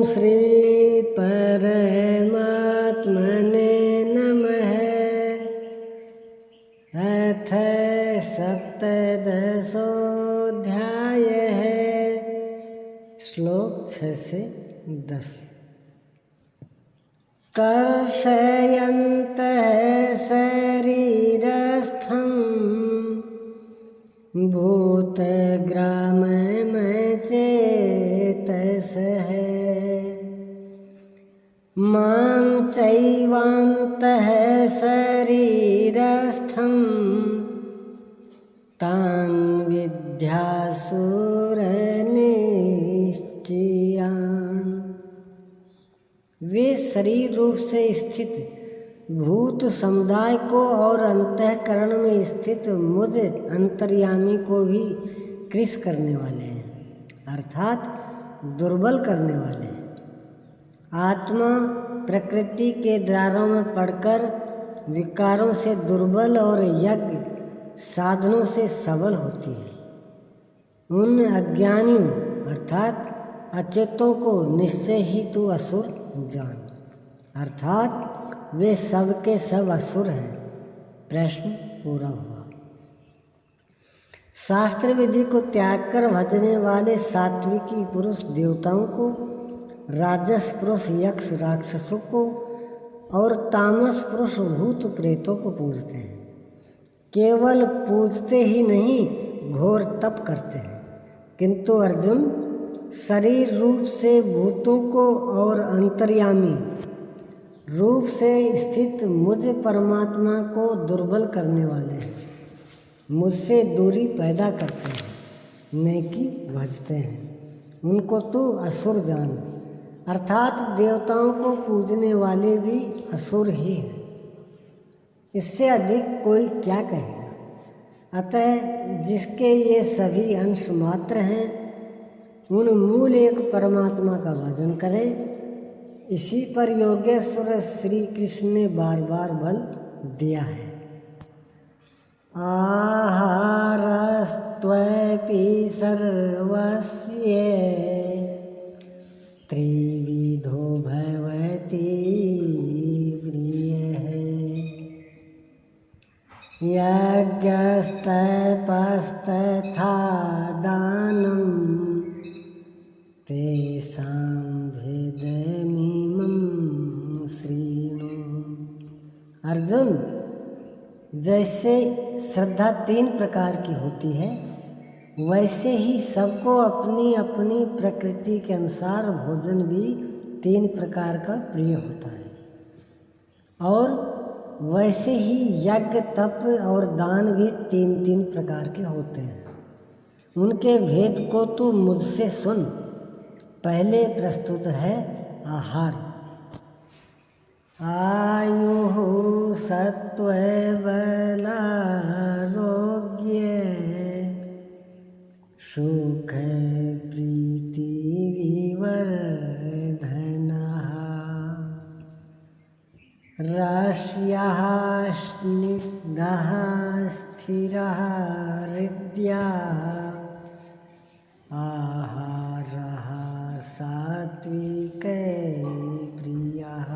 श्री परमात्मने नमः। अथ सप्तदशोऽध्याय है। श्लोक 6 से 10। कर्षयन्तः शरीरस्थं भूतग्राममचेतसः मां चैवान्तः शरीरस्थं तान् विद्यासुरनिश्चयान्। वे शरीर रूप से स्थित भूत समुदाय को और अंतःकरण में स्थित मुझ अंतर्यामी को भी कृश करने वाले हैं, अर्थात दुर्बल करने वाले हैं। आत्मा प्रकृति के द्वारों में पड़कर विकारों से दुर्बल और यज्ञ साधनों से सबल होती है। उन अज्ञानियों अर्थात अचेतों को निश्चय ही तू असुर जान, अर्थात वे सब के सब असुर हैं। प्रश्न पूरा हुआ। शास्त्र विधि को त्याग कर भजने वाले सात्विकी पुरुष देवताओं को, राजस पुरुष यक्ष राक्षसों को और तामस पुरुष भूत प्रेतों को पूजते हैं। केवल पूजते ही नहीं, घोर तप करते हैं। किंतु अर्जुन, शरीर रूप से भूतों को और अंतर्यामी रूप से स्थित मुझ परमात्मा को दुर्बल करने वाले हैं, मुझसे दूरी पैदा करते हैं, नेकी भजते हैं। उनको तू असुर जान, अर्थात देवताओं को पूजने वाले भी असुर ही हैं। इससे अधिक कोई क्या कहेगा। अतः जिसके ये सभी अंश मात्र हैं, उन मूल एक परमात्मा का भजन करें। इसी पर योगेश्वर श्री कृष्ण ने बार बार बल दिया है। आहारस्त्वपि सर्वस्य त्रिविधो भवति प्रियः यज्ञस्तपस्तथा दानं तेषां भेदमिमं शृणु। अर्जुन, जैसे श्रद्धा 3 प्रकार की होती है, वैसे ही सबको अपनी अपनी प्रकृति के अनुसार भोजन भी 3 प्रकार का प्रिय होता है। और वैसे ही यज्ञ, तप और दान भी 3 प्रकार के होते हैं। उनके भेद को तू मुझसे सुन। पहले प्रस्तुत है आहार। आयुः सत्त्वबलारोग्य सुख प्रीति विवर्धनः राश्यः स्निग्धः स्थिरः हृद्यः आहारः सात्विक प्रियः।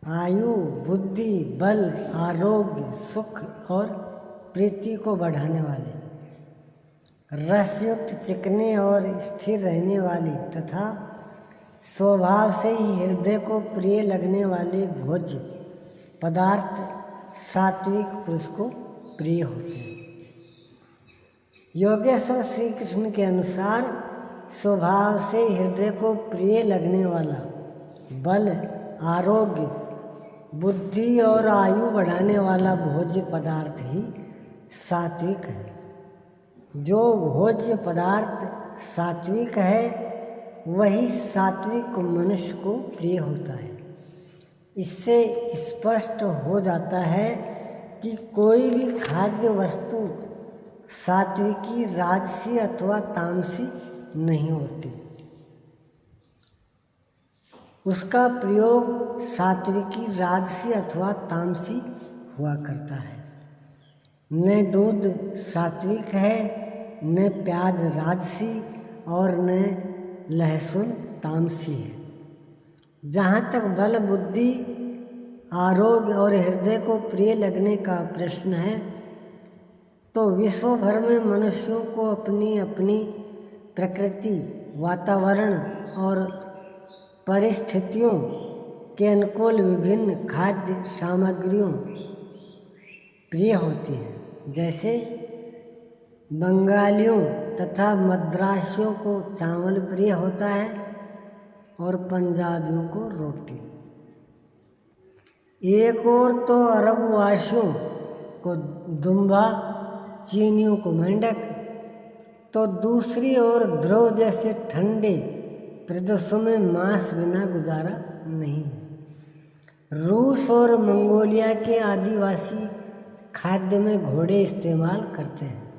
आयु, बुद्धि, बल, आरोग्य, सुख और प्रीति को बढ़ाने वाले, रसयुक्त, चिकने और स्थिर रहने वाली तथा स्वभाव से ही हृदय को प्रिय लगने वाले भोज्य पदार्थ सात्विक पुरुष को प्रिय होते हैं। योगेश्वर श्री कृष्ण के अनुसार स्वभाव से हृदय को प्रिय लगने वाला बल, आरोग्य, बुद्धि और आयु बढ़ाने वाला भोज्य पदार्थ ही सात्विक है। जो भोज्य पदार्थ सात्विक है, वही सात्विक मनुष्य को प्रिय होता है। इससे स्पष्ट हो जाता है कि कोई भी खाद्य वस्तु सात्विकी, राजसी अथवा तामसी नहीं होती। उसका प्रयोग सात्विकी, राजसी अथवा तामसी हुआ करता है। न दूध सात्विक है, न प्याज राजसी और न लहसुन तामसी है। जहाँ तक बल, बुद्धि, आरोग्य और हृदय को प्रिय लगने का प्रश्न है, तो विश्व भर में मनुष्यों को अपनी अपनी प्रकृति, वातावरण और परिस्थितियों के अनुकूल विभिन्न खाद्य सामग्रियों प्रिय होती हैं। जैसे बंगालियों तथा मद्रासियों को चावल प्रिय होता है और पंजाबियों को रोटी। एक और तो अरबवासियों को दुम्बा, चीनियों को मेंढक, तो दूसरी ओर ध्रुव जैसे ठंडे प्रदेशों में मांस बिना गुजारा नहीं है। रूस और मंगोलिया के आदिवासी खाद्य में घोड़े इस्तेमाल करते हैं।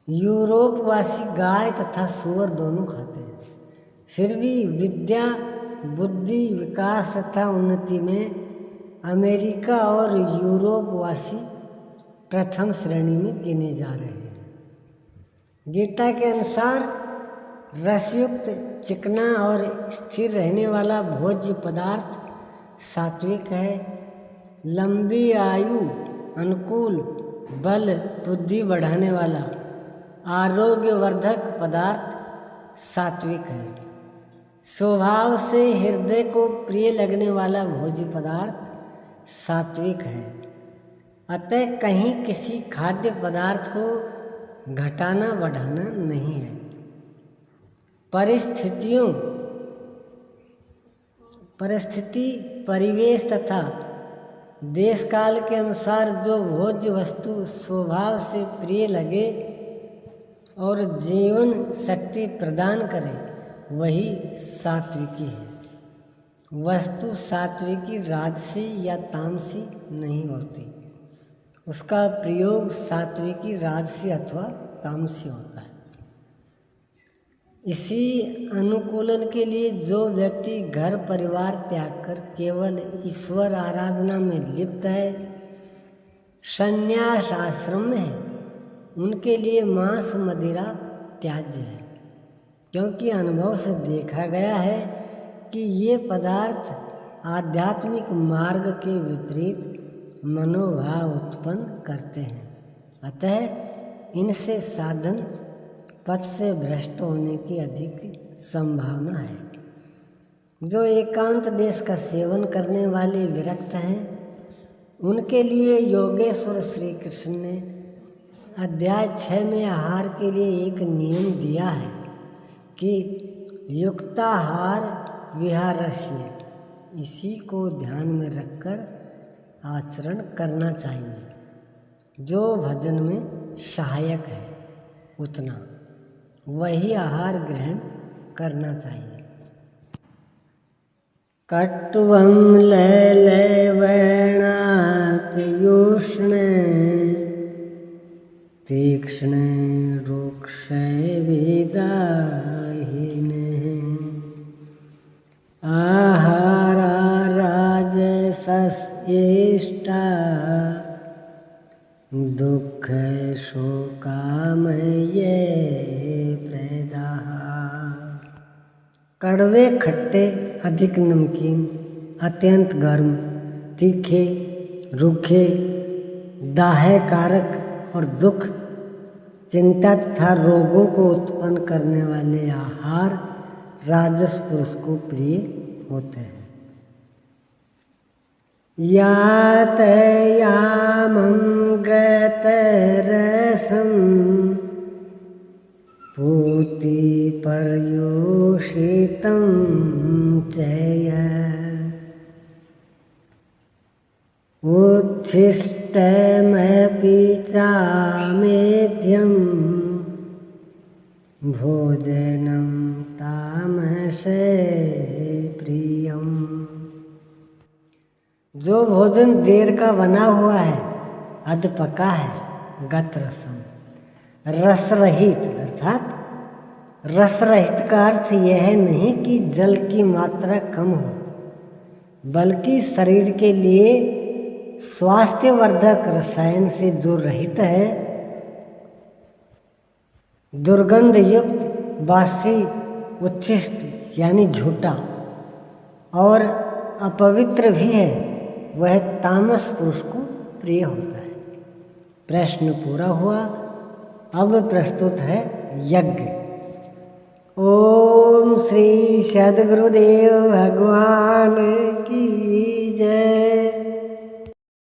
यूरोपवासी गाय तथा सूअर दोनों खाते हैं। फिर भी विद्या, बुद्धि, विकास तथा उन्नति में अमेरिका और यूरोपवासी प्रथम श्रेणी में गिने जा रहे हैं। गीता के अनुसार रसयुक्त, चिकना और स्थिर रहने वाला भोज्य पदार्थ सात्विक है। लंबी आयु, अनुकूल, बल, बुद्धि बढ़ाने वाला आरोग्यवर्धक पदार्थ सात्विक है। स्वभाव से हृदय को प्रिय लगने वाला भोज्य पदार्थ सात्विक है। अतः कहीं किसी खाद्य पदार्थ को घटाना बढ़ाना नहीं है। परिस्थिति, परिवेश तथा देश काल के अनुसार जो भोज्य वस्तु स्वभाव से प्रिय लगे और जीवन शक्ति प्रदान करे, वही सात्विकी है। वस्तु सात्विकी राजसी या तामसी नहीं होती। उसका प्रयोग सात्विकी, राजसी अथवा तामसी होता है। इसी अनुकूलन के लिए जो व्यक्ति घर परिवार त्याग कर केवल ईश्वर आराधना में लिप्त है, संन्यास आश्रम में है, उनके लिए मांस मदिरा त्याज्य है। क्योंकि अनुभव से देखा गया है कि ये पदार्थ आध्यात्मिक मार्ग के विपरीत मनोभाव उत्पन्न करते हैं। अतः इनसे साधन पथ से भ्रष्ट होने की अधिक संभावना है। जो एकांत देश का सेवन करने वाले विरक्त हैं, उनके लिए योगेश्वर श्री कृष्ण ने अध्याय 6 में आहार के लिए एक नियम दिया है कि युक्ताहार विहारस्य, इसी को ध्यान में रखकर आचरण करना चाहिए। जो भजन में सहायक है उतना वही आहार ग्रहण करना चाहिए। कट्वं लैलवैणात्युष्ण तीक्ष्ण रुक्ष विदाहिन आहारा राजसस्येष्टा दुःख शोकामये प्रदाः। कड़वे, खट्टे, अधिक नमकीन, अत्यंत गर्म, तीखे, रूखे, दाह कारक और दुख, चिंता तथा रोगों को उत्पन्न करने वाले आहार राजस पुरुष को प्रिय होते हैं। यात यामं गतरसं पूति पर्युषितं चय उच्छिष्टमपि चामेध्यं भोजनं तामसे प्रियम्। जो भोजन देर का बना हुआ है, अध पका है, गत रसम, रस रहित, अर्थात रस रहित का अर्थ यह नहीं कि जल की मात्रा कम हो, बल्कि शरीर के लिए स्वास्थ्यवर्धक रसायन से जो रहित है, दुर्गंध युक्त, बासी, उच्छिष्ट यानी झूठा और अपवित्र भी है, वह तामस पुरुष को प्रिय होता है। प्रश्न पूरा हुआ। अब प्रस्तुत है यज्ञ। ओम श्री सद्गुरुदेव भगवान की जय।